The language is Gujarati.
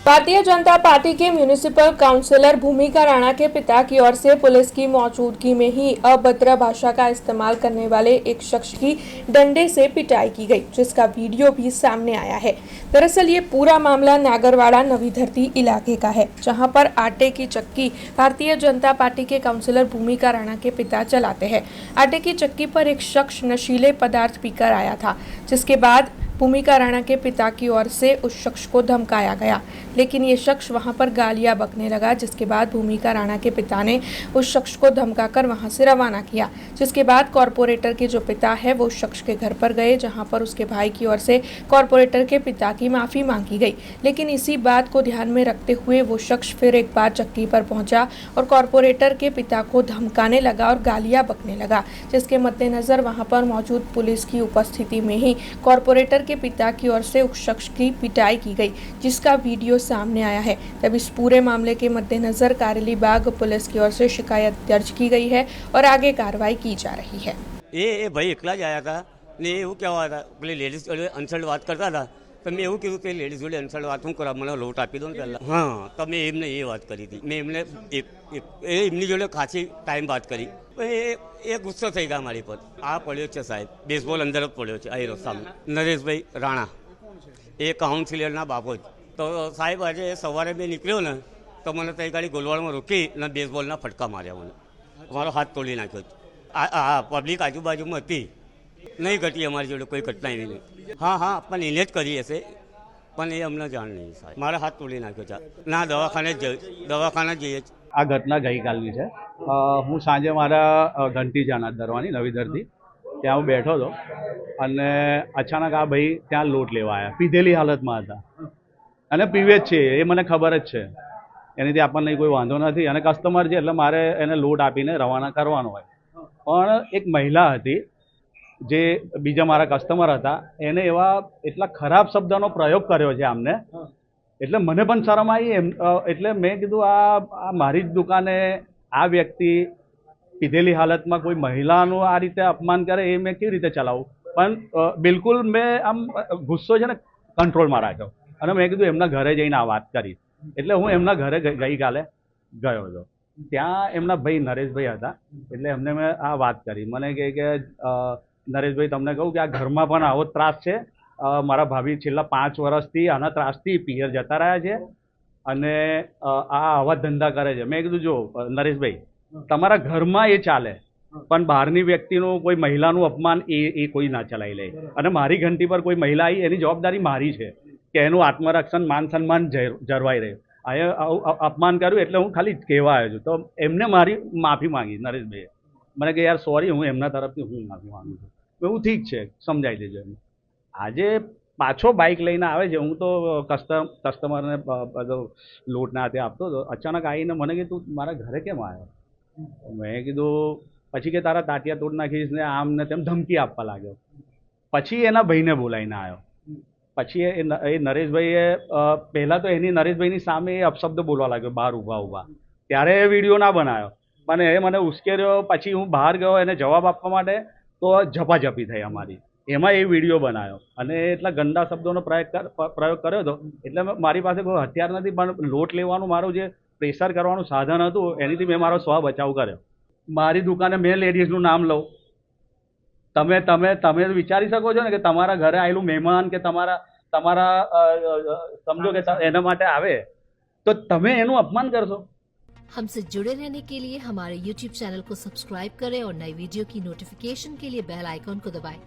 भारतीय जनता पार्टी के म्यूनिसिपल काउंसिलर भूमिका राणा के पिता की ओर से पुलिस की मौजूदगी में ही अभद्र भाषा का इस्तेमाल करने वाले एक शख्स की डंडे से पिटाई की गई, जिसका वीडियो भी सामने आया है। दरअसल ये पूरा मामला नागरवाड़ा नवी धरती इलाके का है, जहां पर आटे की चक्की भारतीय जनता पार्टी के काउंसिलर भूमिका राणा के पिता चलाते हैं। आटे की चक्की पर एक शख्स नशीले पदार्थ पीकर आया था, जिसके बाद भूमिका राणा के पिता की ओर से उस शख्स को धमकाया गया, लेकिन ये शख्स वहां पर गालियां बकने लगा, जिसके बाद भूमिका राणा के पिता ने उस शख्स को धमकाकर वहां से रवाना किया। जिसके बाद कॉरपोरेटर के जो पिता है वो उस शख्स के घर पर गए, जहां पर उसके भाई की ओर से कॉरपोरेटर के पिता की माफ़ी मांगी गई। लेकिन इसी बात को ध्यान में रखते हुए वो शख्स फिर एक बार चक्की पर पहुंचा और कॉरपोरेटर के पिता को धमकाने लगा और गालियां बकने लगा, जिसके मद्देनजर वहां पर मौजूद पुलिस की उपस्थिति में ही कॉरपोरेटर के पिता की ओर से उस शख्स की पिटाई की गई, जिसका वीडियो सामने आया है। तब इस पूरे मामले के मद्देनजर कारेलीबाग पुलिस की ओर से शिकायत दर्ज की गई है और आगे कार्रवाई की जा रही है। ये भाई एकला જ આવ્યા હતા ને એવું કહેવા હતા પેલી લેડીઝ જોડે અનસલ્ટ વાત કરતા હતા તો મેં એવું કીધું કે લેડીઝ જોડે અનસલ્ટ વાત શું કરવા, મને લોટ આપી દો ને પહેલાં। હા, તો મેં એમને એ વાત કરી હતી, મેં એમને એમની જોડે ખાસી ટાઈમ વાત કરી। એ ગુસ્સો થઈ ગયા મારી પર। આ પડ્યો છે સાહેબ, બેસબોલ અંદર જ પડ્યો છે આ સામે, નરેશભાઈ રાણા, એ કાઉન્સિલરના બાપો જ। તો સાહેબ આજે સવારે મેં નીકળ્યો ને તો મને તો એ ગાડી ગોલવાડમાં રોકી અને બેસબોલના ફટકા માર્યા, મને મારો હાથ તોડી નાખ્યો। આ પબ્લિક આજુબાજુમાં હતી, નહીં ઘટી અમારી જોડે કોઈ ઘટના એવી નહીં। હા હા, પણ એને જ કરી હશે, પણ એ અમને જાણ નહીં સાહેબ। મારા હાથ તોડી નાખ્યો છે, ના દવાખાને જઈએ। આ ઘટના ગઈકાલની છે। હું સાંજે મારા ઘંટી જાનાત દરવાની નવી ધરતી ત્યાં હું બેઠો હતો અને અચાનક આ ભાઈ ત્યાં લોટ લેવા આવ્યા, પીધેલી હાલતમાં હતા અને પીવે જ છે, એ મને ખબર જ છે, એનાથી આપણને કોઈ વાંધો નથી અને કસ્ટમર છે એટલે મારે એને લોટ આપીને રવાના કરવાનો હોય। પણ એક મહિલા હતી જે બીજા મારા કસ્ટમર હતા, એને એવા એટલા ખરાબ શબ્દનો પ્રયોગ કર્યો છે આમને, એટલે મને પણ શરમ આવી। એટલે મેં કીધું આ મારી જ દુકાને આ વ્યક્તિ પીધેલી હાલતમાં કોઈ મહિલાનું આ રીતે અપમાન કરે એ મેં કેવી રીતે ચલાવું। પણ બિલકુલ મેં આમ ગુસ્સો છે ને કંટ્રોલમાં રાખ્યો અને મેં કીધું એમના ઘરે જઈને આ વાત કરી। એટલે હું એમના ઘરે ગઈકાલે ગયો હતો, ત્યાં એમના ભાઈ નરેશભાઈ હતા, એટલે એમને મેં આ વાત કરી। મને કહે કે નરેશભાઈ તમને કહું કે આ ઘરમાં પણ આવો ત્રાસ છે, મારા ભાભી છેલ્લા 5 વર્ષથી આના ત્રાસથી પિયર જતા રહ્યા છે અને આ આવા ધંધા કરે છે। મેં કીધું જો નરેશભાઈ, તમારા ઘરમાં એ ચાલે, પણ બહારની વ્યક્તિનું કોઈ મહિલાનું અપમાન એ કોઈ ના ચલાવી લે। અને મારી ઘંટી પર કોઈ મહિલા આવી, એની જવાબદારી મારી છે કે એનું આત્મરક્ષણ માન સન્માન જળવાઈ રહે। આ અપમાન કર્યું એટલે હું ખાલી કહેવા આવ્યો છું, તો એમને મારી માફી માંગી નરેશભાઈએ। મને કે યાર સોરી, હું એમના તરફથી હું માફી માંગુ છું। હું ઠીક છે, સમજાવી દેજો એમ। આજે પાછો બાઇક લઈને આવે છે, હું તો કસ્ટમરને બધો લોટ ના હાથે આપતો હતો, અચાનક આવીને મને કે તું મારા ઘરે કેમ આવ્યો? મેં કીધું, પછી કે તારા તાટિયા તોડ નાખીશ ને આમ ને તેમ ધમકી આપવા લાગ્યો। પછી એના ભાઈને બોલાવીને આવ્યો, પછી એ નરેશભાઈએ પહેલાં તો એની નરેશભાઈની સામે એ અપશબ્દ બોલવા લાગ્યો બહાર ઊભા, ત્યારે એ વિડીયો ના બનાવ્યો, પણ એ મને ઉશ્કેર્યો। પછી હું બહાર ગયો એને જવાબ આપવા માટે, તો ઝપાઝપી થઈ અમારી, એમાં એ વિડીયો બનાવ્યો અને એટલા ગંદા શબ્દોનો પ્રયોગ કર્યો હતો। એટલે મારી પાસે કોઈ હથિયાર નથી, પણ લોટ લેવાનું મારું જે પ્રેશર કરવાનું સાધન હતું એનીથી મેં મારો સ્વ બચાવ કર્યો। મારી દુકાને મેં લેડીઝનું નામ લઉં, તમે વિચારી શકો છો ને કે તમારા ઘરે આવેલું મહેમાન કે તમારા સમજો કે એના માટે આવે તો તમે એનું અપમાન કરશો? हमसे जुड़े रहने के लिए हमारे YouTube चैनल को सब्सक्राइब करें और नई वीडियो की नोटिफिकेशन के लिए बेल आइकॉन को दबाएं।